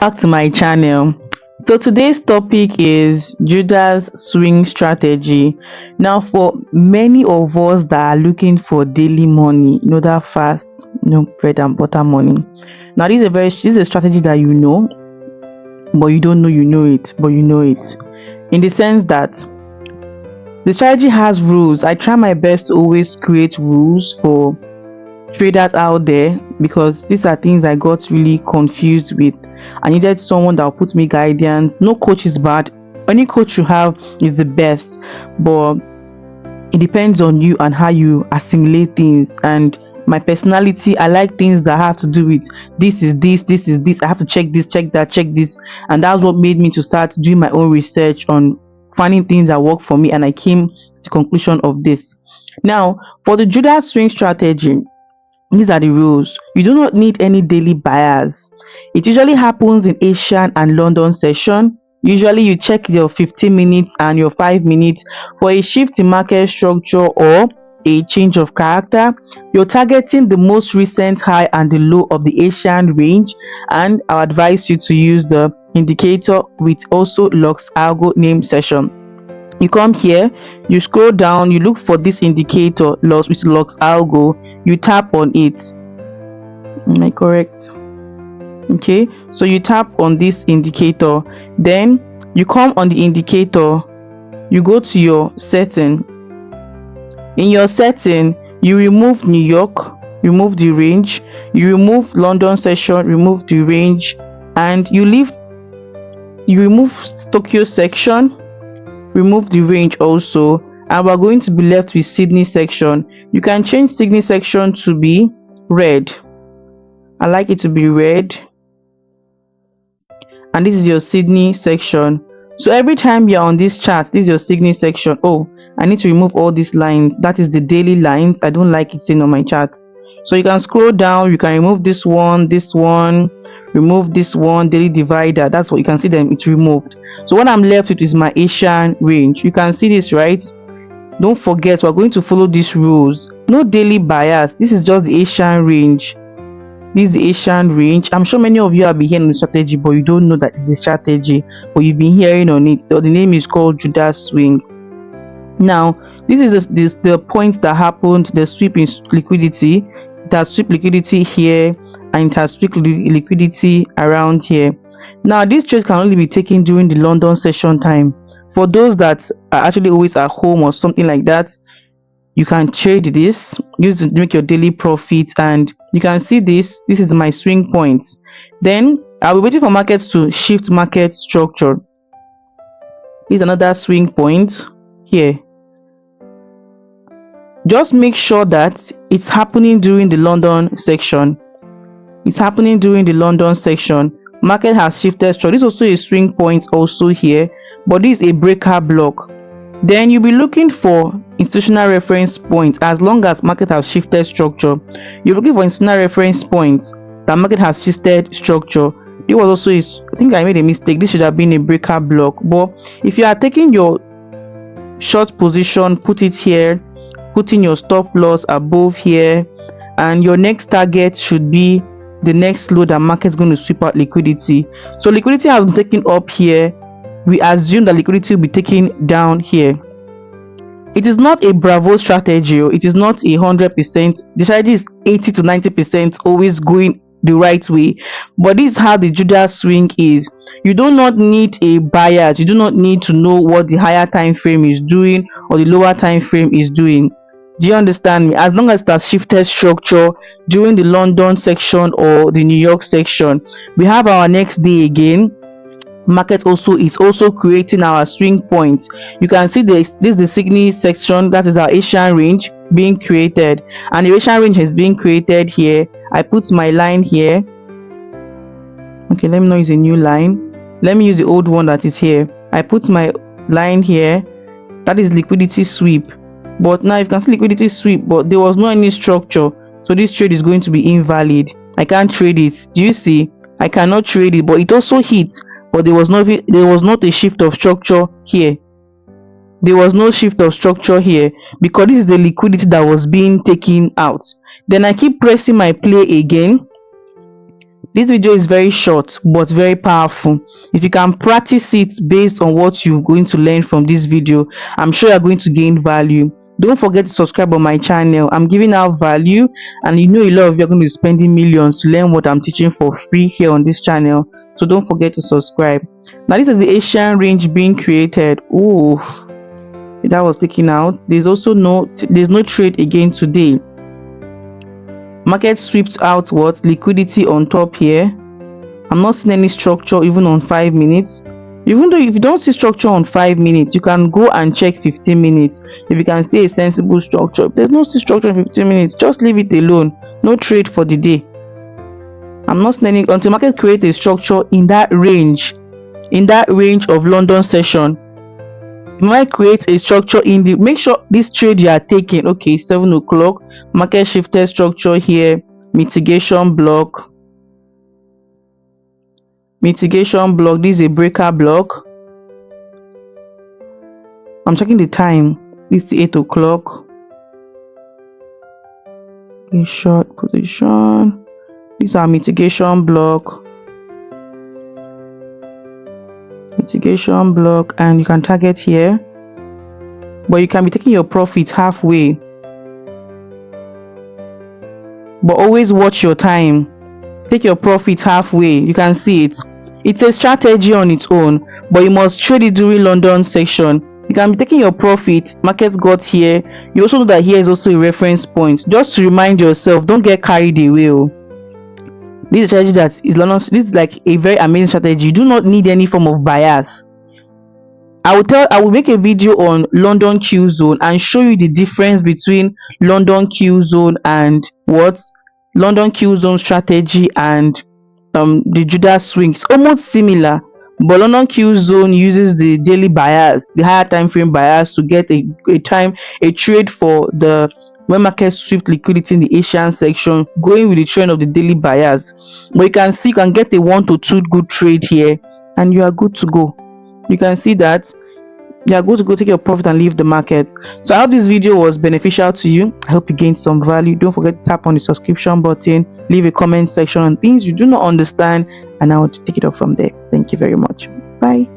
Back to my channel. So today's topic is Judas swing strategy. Now, for many of us that are looking for daily money, that fast, bread and butter money. Now, this is a strategy that but you don't know you know it, but you know it. In the sense that the strategy has rules. I try my best to always create rules for traders out there because these are things I got really confused with. I needed someone that will put me guidance. No coach is bad. Any coach you have is the best, but it depends on you and how you assimilate things. And my personality, I like things that have to do with this is this, this is this. I have to check this, check that, check this, and that's what made me to start doing my own research on finding things that work for me. And I came to the conclusion of this. Now, for the Judas swing strategy, these are the rules. You do not need any daily bias. It usually happens in Asian and London session. Usually you check your 15 minutes and your 5 minutes for a shift in market structure or a change of character. You're targeting the most recent high and the low of the Asian range, and I advise you to use the indicator with also Lux Algo name session. You come here, you scroll down, you look for this indicator with Lux Algo, you tap on it. Am I correct? Okay, so you tap on this indicator, then you come on the indicator, you go to your setting. In your setting, you remove New York, remove the range, you remove London session, remove the range, and you remove Tokyo section, remove the range also, and we're going to be left with Sydney section. You can change Sydney section to be red. I like it to be red, and this is your Sydney section. So every time you're on this chart, this is your Sydney section. Oh, I need to remove all these lines. That is the daily lines. I don't like it seen on my chart. So you can scroll down, you can remove this one, remove this one, daily divider. That's what you can see them, it's removed. So what I'm left with is my Asian range. You can see this, right? Don't forget, we're going to follow these rules. No daily bias. This is just the Asian range. This is the Asian range. I'm sure many of you have been hearing the strategy, but you don't know that it's a strategy, but you've been hearing on it. So the name is called Judas swing. Now, this is the point that happened, the sweep in liquidity. It has sweep liquidity here, and it has sweep liquidity around here. Now, this trade can only be taken during the London session time. For those that are actually always at home or something like that, you can trade this, use it to make your daily profit. And you can see this is my swing points. Then I'll be waiting for markets to shift market structure. This is another swing point here. Just make sure that it's happening during the London section. It's happening during the London section. Market has shifted structure. This is also a swing point also here, but this is a breaker block. Then you'll be looking for institutional reference points. As long as market has shifted structure, you're looking for institutional reference points that market has shifted structure. It was also I think I made a mistake. This should have been a breaker block, but if you are taking your short position, put it here, put in your stop loss above here, and your next target should be the next low that market is going to sweep out liquidity. So liquidity has been taken up here. We assume that liquidity will be taken down here. It is not a bravo strategy. It is not 100%. The strategy is 80 to 90% always going the right way, but this is how the Judas swing is. You do not need a bias. You do not need to know what the higher time frame is doing or the lower time frame is doing. Do you understand me? As long as it has shifted structure during the London section or the New York section, we have our next day again. Market also is also creating our swing points. You can see this is the Sydney section, that is our Asian range being created, and the Asian range is being created here. I put my line here. Okay, let me know it's a new line. Let me use the old one that is here. I put my line here. That is liquidity sweep. But now you can see liquidity sweep, but there was no any structure, so this trade is going to be invalid. I can't trade it. Do you see? I cannot trade it, but it also hits, but there was not a shift of structure here. There was no shift of structure here because this is the liquidity that was being taken out. Then I keep pressing my play again. This video is very short but very powerful. If you can practice it based on what you're going to learn from this video, I'm sure you're going to gain value. Don't forget to subscribe on my channel. I'm giving out value, and you know a lot of you are going to be spending millions to learn what I'm teaching for free here on this channel. So don't forget to subscribe. Now this is the Asian range being created. Oh, that was taken out. There's no trade again today. Market swept out what liquidity on top here. I'm not seeing any structure even on 5 minutes. Even though if you don't see structure on 5 minutes, you can go and check 15 minutes. If you can see a sensible structure, if there's no structure in 15 minutes, just leave it alone. No trade for the day. I'm not seeing any until market create a structure in that range of London session. You might create a structure in the, make sure this trade you are taking, okay, 7 o'clock, market shifted structure here, mitigation block, this is a breaker block. I'm checking the time, it's 8 o'clock. Okay, short position, these are mitigation block, and you can target here, but you can be taking your profit halfway, but always watch your time. Take your profit halfway. You can see it's a strategy on its own, but you must trade it during London section. You can be taking your profit. Market got here. You also know that here is also a reference point, just to remind yourself, don't get carried away. This is a strategy that is London. This is like a very amazing strategy. You do not need any form of bias. I will make a video on London Q zone and show you the difference between London Q zone and London Q zone strategy and the Judas swing. It's almost similar, but London Q zone uses the daily bias, the higher time frame bias, to get a trade for the when market sweep liquidity in the Asian section, going with the trend of the daily bias. But you can see you can get a 1 to 2 good trade here, and you are good to go. You can see that you are going to go take your profit and leave the market. So I hope this video was beneficial to you. I hope you gained some value. Don't forget to tap on the subscription button, leave a comment section on things you do not understand, and I will take it up from there. Thank you very much. Bye.